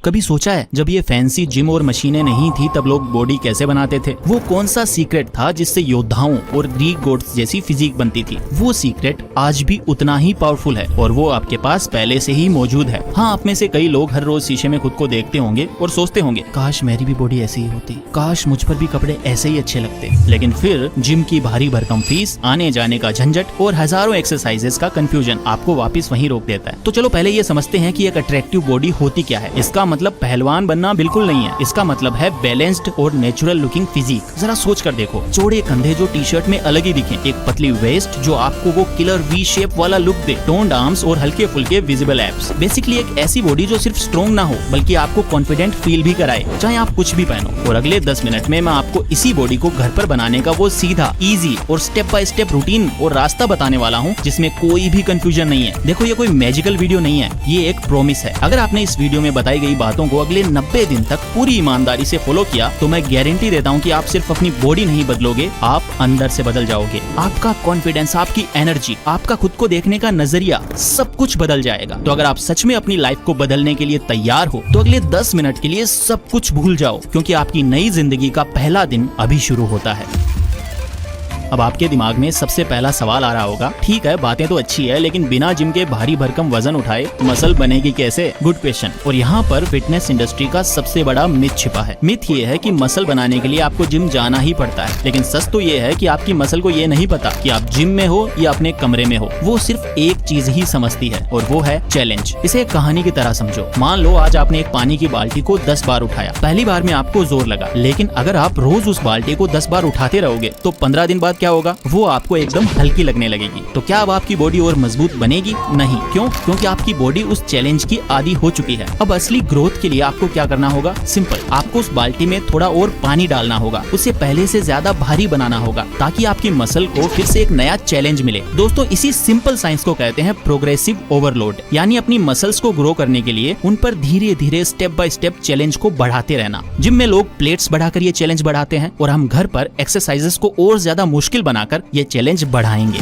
कभी सोचा है जब ये फैंसी जिम और मशीनें नहीं थी तब लोग बॉडी कैसे बनाते थे? वो कौन सा सीक्रेट था जिससे योद्धाओं और ग्रीक गॉड्स जैसी फिजिक बनती थी? वो सीक्रेट आज भी उतना ही पावरफुल है और वो आपके पास पहले से ही मौजूद है। हाँ, आप में से कई लोग हर रोज शीशे में खुद को देखते होंगे और सोचते होंगे काश मेरी भी बॉडी ऐसी ही होती, काश मुझ पर भी कपड़े ऐसे ही अच्छे लगते। लेकिन फिर जिम की भारी भरकम फीस, आने जाने का झंझट और हजारों एक्सरसाइजेस का कंफ्यूजन आपको वापस वहीं रोक देता है। तो चलो पहले ये समझते हैं कि एक अट्रैक्टिव बॉडी होती क्या है। इसका मतलब पहलवान बनना बिल्कुल नहीं है। इसका मतलब है बैलेंस्ड और नेचुरल लुकिंग फिजिक। जरा सोच कर देखो, चौड़े कंधे जो टी शर्ट में अलग ही दिखें, एक पतली वेस्ट जो आपको वो किलर वी शेप वाला लुक दे, टोन्ड आर्म्स और हल्के फुल्के विजिबल एब्स। बेसिकली एक ऐसी बॉडी जो सिर्फ स्ट्रॉन्ग ना हो बल्कि आपको कॉन्फिडेंट फील भी कराए, चाहे आप कुछ भी पहनो। और अगले 10 मिनट में मैं आपको इसी बॉडी को घर पर बनाने का वो सीधा, इजी और स्टेप बाय स्टेप रूटीन और रास्ता बताने वाला हूँ जिसमें कोई भी कंफ्यूजन नहीं है। देखो, ये कोई मैजिकल वीडियो नहीं है, ये एक प्रॉमिस है। अगर आपने इस वीडियो में बताई गई बातों को अगले 90 दिन तक पूरी ईमानदारी से फॉलो किया तो मैं गारंटी देता हूँ कि आप सिर्फ अपनी बॉडी नहीं बदलोगे, आप अंदर से बदल जाओगे। आपका कॉन्फिडेंस, आपकी एनर्जी, आपका खुद को देखने का नजरिया, सब कुछ बदल जाएगा। तो अगर आप सच में अपनी लाइफ को बदलने के लिए तैयार हो तो अगले 10 मिनट के लिए सब कुछ भूल जाओ, क्योंकि आपकी नई जिंदगी का पहला दिन अभी शुरू होता है। अब आपके दिमाग में सबसे पहला सवाल आ रहा होगा, ठीक है बातें तो अच्छी है लेकिन बिना जिम के भारी भरकम वजन उठाए मसल बनेगी कैसे? Good question. और यहाँ पर फिटनेस इंडस्ट्री का सबसे बड़ा मिथ छिपा है। मिथ ये है कि मसल बनाने के लिए आपको जिम जाना ही पड़ता है, लेकिन सच तो ये है कि आपकी मसल को ये नहीं पता कि आप जिम में हो या अपने कमरे में हो। वो सिर्फ एक चीज ही समझती है और वो है चैलेंज। इसे एक कहानी की तरह समझो। मान लो आज आपने एक पानी की बाल्टी को 10 बार उठाया। पहली बार में आपको जोर लगा, लेकिन अगर आप रोज उस बाल्टी को 10 बार उठाते रहोगे तो 15 दिन बाद क्या होगा? वो आपको एकदम हल्की लगने लगेगी। तो क्या अब आपकी बॉडी और मजबूत बनेगी? नहीं। क्यों? क्योंकि आपकी बॉडी उस चैलेंज की आदी हो चुकी है। अब असली ग्रोथ के लिए आपको क्या करना होगा? सिंपल, आपको उस बाल्टी में थोड़ा और पानी डालना होगा, उसे पहले से ज्यादा भारी बनाना होगा ताकि आपकी मसल को फिर से एक नया चैलेंज मिले। दोस्तों, इसी सिंपल साइंस को कहते हैं प्रोग्रेसिव ओवरलोड, यानी अपनी मसल्स को ग्रो करने के लिए उन पर धीरे धीरे स्टेप बाय स्टेप चैलेंज को बढ़ाते रहना। जिम में लोग प्लेट्स बढ़ाकर ये चैलेंज बढ़ाते हैं और हम घर पर एक्सरसाइजेस को और ज्यादा मुश्किल बनाकर ये चैलेंज बढ़ाएंगे।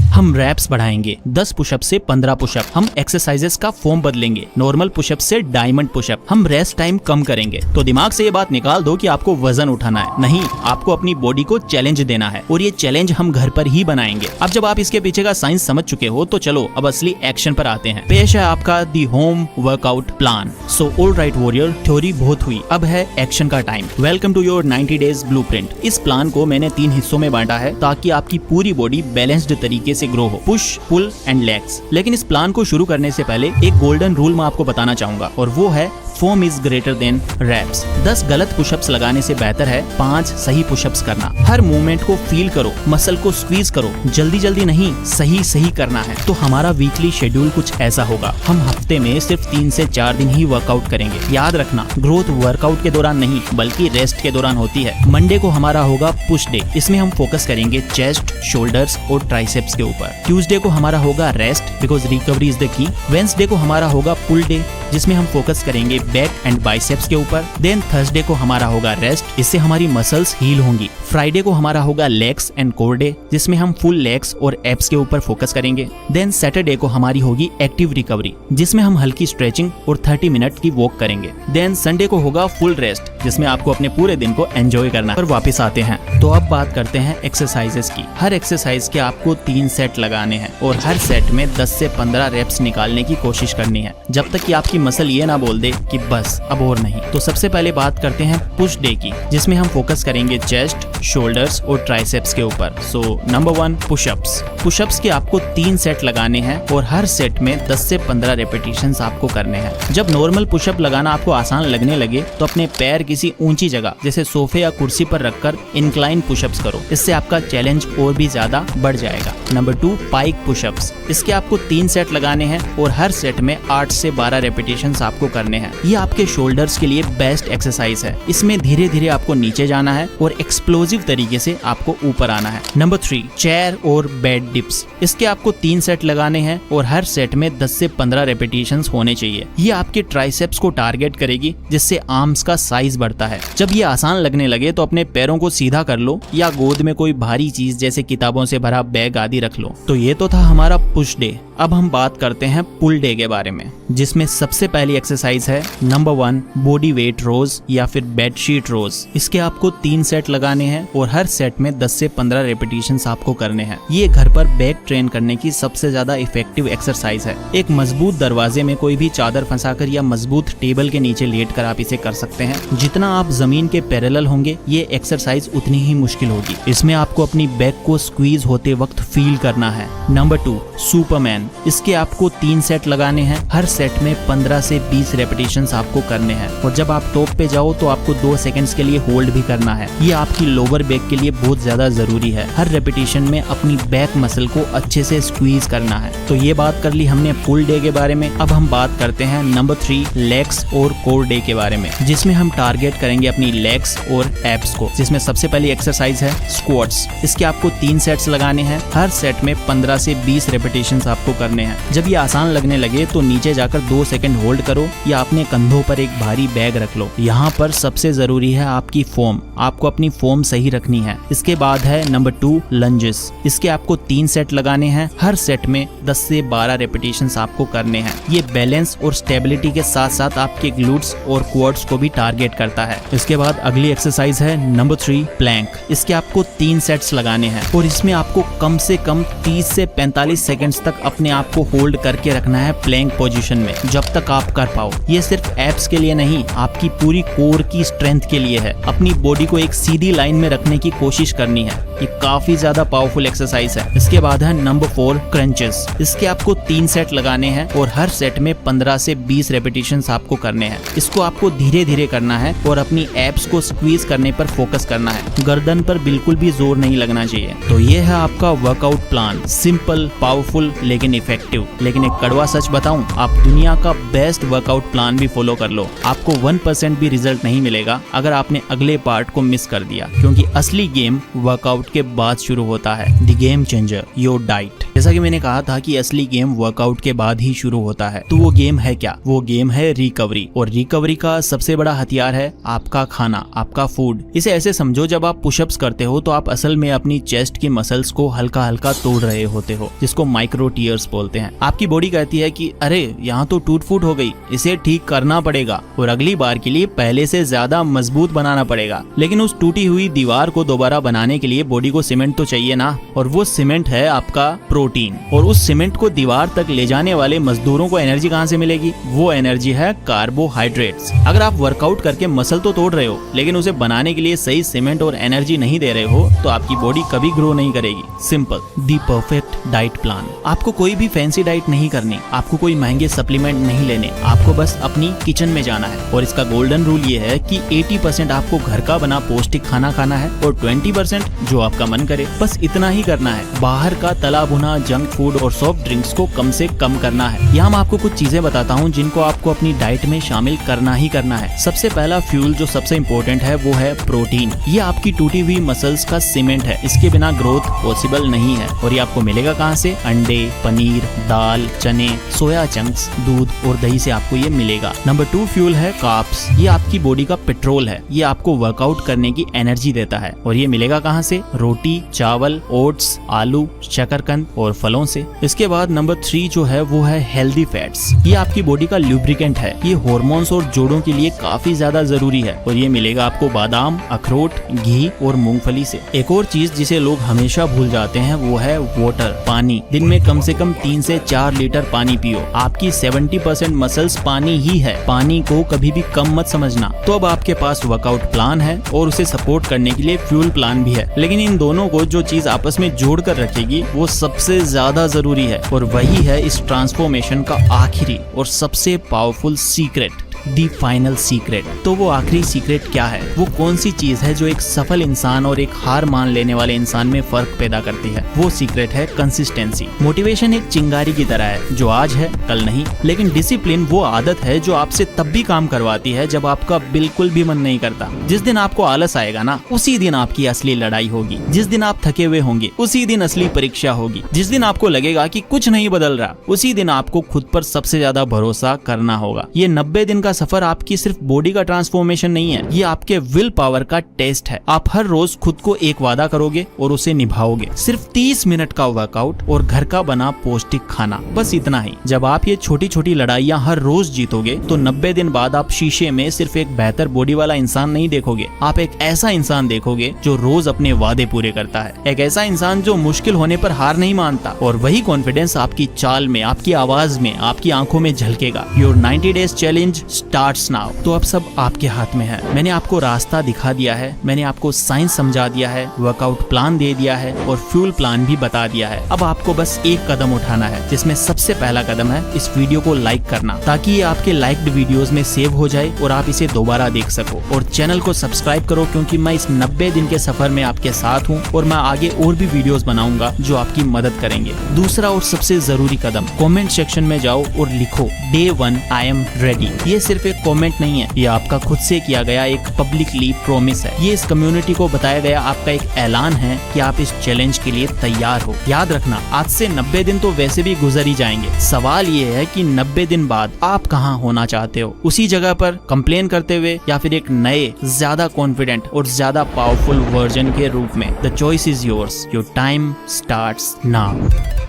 हम रैप्स बढ़ाएंगे, 10 पुशअप से 15 पुशअप। हम एक्सरसाइजेस का फॉर्म बदलेंगे, नॉर्मल पुशअप से डायमंड पुशअप। हम रेस्ट टाइम कम करेंगे। तो दिमाग से ये बात निकाल दो कि आपको वजन उठाना है, नहीं, आपको अपनी बॉडी को चैलेंज देना है और ये चैलेंज हम घर पर ही बनाएंगे। अब जब आप इसके पीछे का साइंस समझ चुके हो तो चलो अब असली एक्शन पर आते हैं। पेश है आपका the home workout plan. So all right warrior, theory बहुत हुई, अब है एक्शन का time. Welcome to your 90 days blueprint. इस प्लान को मैंने 3 हिस्सों में बांटा है ताकि आपकी पूरी बॉडी बैलेंस्ड तरीके से ग्रो हो, पुश, पुल एंड लेग्स। लेकिन इस प्लान को शुरू करने से पहले एक गोल्डन रूल मैं आपको बताना चाहूंगा और वो है form is greater than reps. 10 गलत पुशअप्स लगाने से बेहतर है 5 सही पुशअप्स करना। हर मूवमेंट को फील करो, मसल को स्क्वीज करो, जल्दी जल्दी नहीं, सही सही करना है। तो हमारा वीकली शेड्यूल कुछ ऐसा होगा। हम हफ्ते में सिर्फ 3 से 4 दिन ही वर्कआउट करेंगे। याद रखना, ग्रोथ वर्कआउट के दौरान नहीं बल्कि रेस्ट के दौरान होती है। मंडे को हमारा होगा पुश डे, इसमें हम फोकस करेंगे चेस्ट, शोल्डर्स और ट्राइसेप्स के ऊपर। ट्यूसडे को हमारा होगा rest because recovery is the key. Wednesday को हमारा होगा पुल डे, जिसमें हम फोकस करेंगे बैक एंड बाइसेप्स के ऊपर। देन थर्सडे को हमारा होगा रेस्ट, इससे हमारी मसल्स हील होंगी। फ्राइडे को हमारा होगा लेग्स एंड कोर डे, जिसमें हम फुल लेग्स और एब्स के ऊपर फोकस करेंगे। देन सैटरडे को हमारी होगी एक्टिव रिकवरी, जिसमें हम हल्की स्ट्रेचिंग और 30 मिनट की वॉक करेंगे। देन संडे को होगा फुल रेस्ट, जिसमें आपको अपने पूरे दिन को एंजॉय करना है। और वापस आते हैं तो अब बात करते हैं एक्सरसाइजेस की। हर एक्सरसाइज के आपको 3 सेट लगाने हैं और हर सेट में 10 से 15 रेप्स निकालने की कोशिश करनी है, जब तक कि आपकी मसल ये ना बोल दे कि बस अब और नहीं। तो सबसे पहले बात करते हैं पुश डे की, जिसमें हम फोकस करेंगे चेस्ट, शोल्डर्स और ट्राइसेप्स के ऊपर। So number 1 pushups. पुशअप्स के आपको 3 सेट लगाने हैं और हर सेट में 10 से 15 रेपिटेशंस आपको करने हैं। जब नॉर्मल पुशअप लगाना आपको आसान लगने लगे तो अपने पैर किसी ऊंची जगह जैसे सोफे या कुर्सी पर रखकर इंक्लाइन पुशअप्स करो, इससे आपका चैलेंज और भी ज्यादा बढ़ जाएगा। Number 2 pike pushups. इसके आपको 3 सेट लगाने हैं और हर सेट में 8 से 12 रेपिटेशंस आपको करने हैं। ये आपके शोल्डर्स के लिए बेस्ट एक्सरसाइज है। इसमें धीरे धीरे आपको नीचे जाना है और एक्सप्लोजिव तरीके से आपको ऊपर आना है। नंबर 3 चेयर और बेड डिप्स। इसके आपको 3 सेट लगाने हैं और हर सेट में 10 से 15 रेपिटेशंस होने चाहिए। ये आपके ट्राइसेप्स को टारगेट करेगी, जिससे आर्म्स का साइज बढ़ता है। जब ये आसान लगने लगे तो अपने पैरों को सीधा कर लो या गोद में कोई भारी चीज जैसे किताबों से भरा बैग आदि रख लो। तो ये तो था हमारा पुश डे। अब हम बात करते हैं पुल डे के बारे में, जिसमें सबसे पहली एक्सरसाइज है नंबर 1 बॉडी वेट रोज या फिर बेडशीट रोज। इसके आपको 3 सेट लगाने हैं और हर सेट में 10 से 15 रेपिटेशंस आपको करने हैं। ये घर पर बैक ट्रेन करने की सबसे ज्यादा इफेक्टिव एक्सरसाइज है। एक मजबूत दरवाजे में कोई भी चादर फंसाकर या मजबूत टेबल के नीचे लेटकर आप इसे कर सकते हैं। जितना आप जमीन के पैरेलल होंगे ये एक्सरसाइज उतनी ही मुश्किल होगी। इसमें आपको अपनी बैक को स्क्वीज होते वक्त फील करना है। Number 2 Superman. इसके आपको 3 सेट लगाने हैं। हर सेट में 15 से 20 रेपिटेशंस आपको करने हैं और जब आप टॉप पे जाओ तो आपको 2 सेकंड्स के लिए होल्ड भी करना है। ये आपकी लोअर बैक के लिए बहुत ज्यादा जरूरी है। हर रेपिटेशन में अपनी बैक मसल को अच्छे से स्क्वीज करना है। तो ये बात कर ली हमने पुल डे के बारे में। अब हम बात करते हैं नंबर 3 लेग्स और कोर डे के बारे में, जिसमें हम टारगेट करेंगे अपनी लेग्स और एब्स को। जिसमें सबसे पहली एक्सरसाइज है स्क्वाट्स। इसके आपको 3 सेट्स लगाने हैं। हर सेट में 15 से 20 रेपिटेशंस आपको करने हैं। जब ये आसान लगने लगे तो नीचे जाकर 2 सेकंड होल्ड करो या अपने कंधों पर एक भारी बैग रख लो। यहाँ पर सबसे जरूरी है आपकी फॉर्म। आपको अपनी फॉर्म सही रखनी है। इसके बाद है नंबर 2 लंजेस। इसके आपको 3 सेट लगाने हैं। हर सेट में 10 से 12 रेपिटेशंस आपको करने हैं। ये बैलेंस और स्टेबिलिटी के साथ साथ आपके ग्लूट्स और क्वाड्स को भी टारगेट करता है। इसके बाद अगली एक्सरसाइज है नंबर 3 प्लैंक। इसके आपको 3 सेट्स लगाने हैं और इसमें आपको कम से कम 30 से 45 सेकंड्स तक अपने आप को होल्ड करके रखना है प्लैंक पोजीशन में, जब तक आप कर पाओ। ये सिर्फ एब्स के लिए नहीं, आपकी पूरी कोर की स्ट्रेंथ के लिए है। अपनी बॉडी को एक सीधी लाइन में रखने की कोशिश करनी है। ये काफी ज्यादा पावरफुल एक्सरसाइज है। इसके बाद है नंबर 4 क्रंचेस। इसके आपको 3 सेट लगाने हैं और हर सेट में 15 से 20 रेपिटेशंस आपको करने हैं। इसको आपको धीरे धीरे करना है और अपनी एब्स को स्क्वीज करने पर फोकस करना है। गर्दन पर बिल्कुल भी जोर नहीं लगना चाहिए। तो ये है आपका वर्कआउट प्लान। सिंपल, पावरफुल लेकिन इफेक्टिव। लेकिन एक कड़वा सच बताऊं, आप दुनिया का बेस्ट वर्कआउट प्लान भी फॉलो कर लो, आपको 1% भी रिजल्ट नहीं मिलेगा अगर आपने अगले पार्ट को मिस कर दिया। क्योंकि असली गेम वर्कआउट के बाद शुरू होता है। The game changer, your diet. जैसा कि मैंने कहा था कि असली गेम वर्कआउट के बाद ही शुरू होता है। तो वो गेम है क्या? वो गेम है रिकवरी। और रिकवरी का सबसे बड़ा हथियार है आपका खाना, आपका फूड। इसे ऐसे समझो, जब आप पुशअप्स करते हो तो आप असल में अपनी चेस्ट की मसल्स को हल्का हल्का तोड़ रहे होते हो, जिसको माइक्रो टीयर्स बोलते हैं। आपकी बॉडी कहती है कि अरे यहाँ तो टूट फूट हो गई, इसे ठीक करना पड़ेगा और अगली बार के लिए पहले से ज्यादा मजबूत बनाना पड़ेगा। लेकिन उस टूटी हुई दीवार को दोबारा बनाने के लिए बॉडी को सीमेंट तो चाहिए ना, और वो सीमेंट है आपका प्रोटीन। और उस सीमेंट को दीवार तक ले जाने वाले मजदूरों को एनर्जी कहाँ से मिलेगी? वो एनर्जी है कार्बोहाइड्रेट्स। अगर आप वर्कआउट करके मसल तो तोड़ रहे हो, लेकिन उसे बनाने के लिए सही सीमेंट और एनर्जी नहीं दे रहे हो, तो आपकी बॉडी कभी ग्रो नहीं करेगी। सिंपल, दी परफेक्ट डाइट प्लान। आपको कोई भी फैंसी डाइट नहीं करनी, आपको कोई महंगे सप्लीमेंट नहीं लेने, आपको बस अपनी किचन में जाना है। और इसका गोल्डन रूल ये है कि 80% आपको घर का बना पौष्टिक खाना खाना है और 20% जो आपका मन करे, बस इतना ही करना है। बाहर का तला भुना जंक फूड और सॉफ्ट ड्रिंक्स को कम से कम करना है। यहाँ मैं आपको कुछ चीजें बताता हूँ जिनको आपको अपनी डाइट में शामिल करना ही करना है। सबसे पहला फ्यूल जो सबसे इम्पोर्टेंट है वो है प्रोटीन। ये आपकी टूटी हुई मसल्स का सीमेंट है। इसके बिना ग्रोथ पॉसिबल नहीं है। और ये आपको मिलेगा कहाँ से? अंडे, पनीर, दाल, चने, सोया चंक्स, दूध और दही से आपको ये मिलेगा। नंबर 2 फ्यूल है कार्ब्स। ये आपकी बॉडी का पेट्रोल है। ये आपको वर्कआउट करने की एनर्जी देता है। और ये मिलेगा कहाँ से? रोटी, चावल, ओट्स, आलू, शकरकंद और फलों से। इसके बाद नंबर 3 जो है वो है हेल्दी फैट्स। ये आपकी बॉडी का लुब्रिकेंट है। ये हार्मोन्स और जोड़ों के लिए काफी ज्यादा जरूरी है। और ये मिलेगा आपको बादाम, अखरोट, घी और मूंगफली से। एक और चीज जिसे लोग हमेशा भूल जाते हैं वो है वाटर, पानी। दिन में कम से कम 3 से 4 लीटर पानी पियो। आपकी 70% मसल्स पानी ही है। पानी को कभी भी कम मत समझना। तो अब आपके पास वर्कआउट प्लान है और उसे सपोर्ट करने के लिए फ्यूल प्लान भी है। लेकिन इन दोनों को जो चीज आपस में जोड़ कर रखेगी वो सबसे ज्यादा जरूरी है, और वही है इस ट्रांसफॉर्मेशन का आखिरी और सबसे powerful secret, the final secret. तो वो आखिरी सीक्रेट क्या है? वो कौन सी चीज है जो एक सफल इंसान और एक हार मान लेने वाले इंसान में फर्क पैदा करती है? वो सीक्रेट है कंसिस्टेंसी। मोटिवेशन एक चिंगारी की तरह है जो आज है कल नहीं, लेकिन डिसिप्लिन वो आदत है जो आपसे तब भी काम करवाती है जब आपका बिल्कुल भी मन नहीं करता। जिस दिन आपको आलस आएगा ना, उसी दिन आपकी असली लड़ाई होगी। जिस दिन आप थके हुए होंगे, उसी दिन असली परीक्षा होगी। जिस दिन आपको लगेगा कि कुछ नहीं बदल रहा, उसी दिन आपको खुद पर सबसे ज्यादा भरोसा करना होगा। ये 90 दिन का सफर आपकी सिर्फ बॉडी का ट्रांसफॉर्मेशन नहीं है, ये आपके विल पावर का टेस्ट है। आप हर रोज खुद को एक वादा करोगे और उसे निभाओगे। सिर्फ 30 मिनट का वर्कआउट और घर का बना पौष्टिक खाना, बस इतना ही। जब आप ये छोटी छोटी लड़ाइयाँ हर रोज जीतोगे तो 90 दिन बाद आप शीशे में सिर्फ एक बेहतर बॉडी वाला इंसान नहीं देखोगे, आप एक ऐसा इंसान देखोगे जो रोज अपने वादे पूरे करता है, एक ऐसा इंसान जो मुश्किल होने पर हार नहीं मानता। और वही कॉन्फिडेंस आपकी चाल में, आपकी आवाज में, आपकी आंखों में झलकेगा। Your 90 days challenge starts now. तो अब सब आपके हाथ में है। मैंने आपको रास्ता दिखा दिया है, मैंने आपको साइंस समझा दिया है, वर्कआउट प्लान दे दिया है और फ्यूल प्लान भी बता दिया है। अब आपको बस एक कदम उठाना है, जिसमें सबसे पहला कदम है इस वीडियो को लाइक करना, ताकि ये आपके लाइक्ड वीडियोस में सेव हो जाए और आप इसे दोबारा देख सको। और चैनल को सब्सक्राइब करो, क्योंकि मैं इस 90 दिन के सफर में आपके साथ हूँ और मैं आगे और भी वीडियोस बनाऊंगा जो आपकी मदद करेंगे। दूसरा और सबसे जरूरी कदम, कमेंट सेक्शन में जाओ और लिखो Day 1 आई एम रेडी। ये सिर्फ एक कमेंट नहीं है, ये आपका खुद से किया गया एक पब्लिकली प्रॉमिस है। ये इस कम्युनिटी को बताया गया आपका एक ऐलान है कि आप इस चैलेंज के लिए तैयार हो। याद रखना, आज से 90 दिन तो वैसे भी गुजर ही जाएंगे। सवाल ये है कि 90 दिन बाद आप कहाँ होना चाहते हो, उसी जगह पर कंप्लेन करते हुए या फिर एक नए, ज्यादा कॉन्फिडेंट और ज्यादा पावरफुल वर्जन के रूप में। The choice is yours, your time starts now.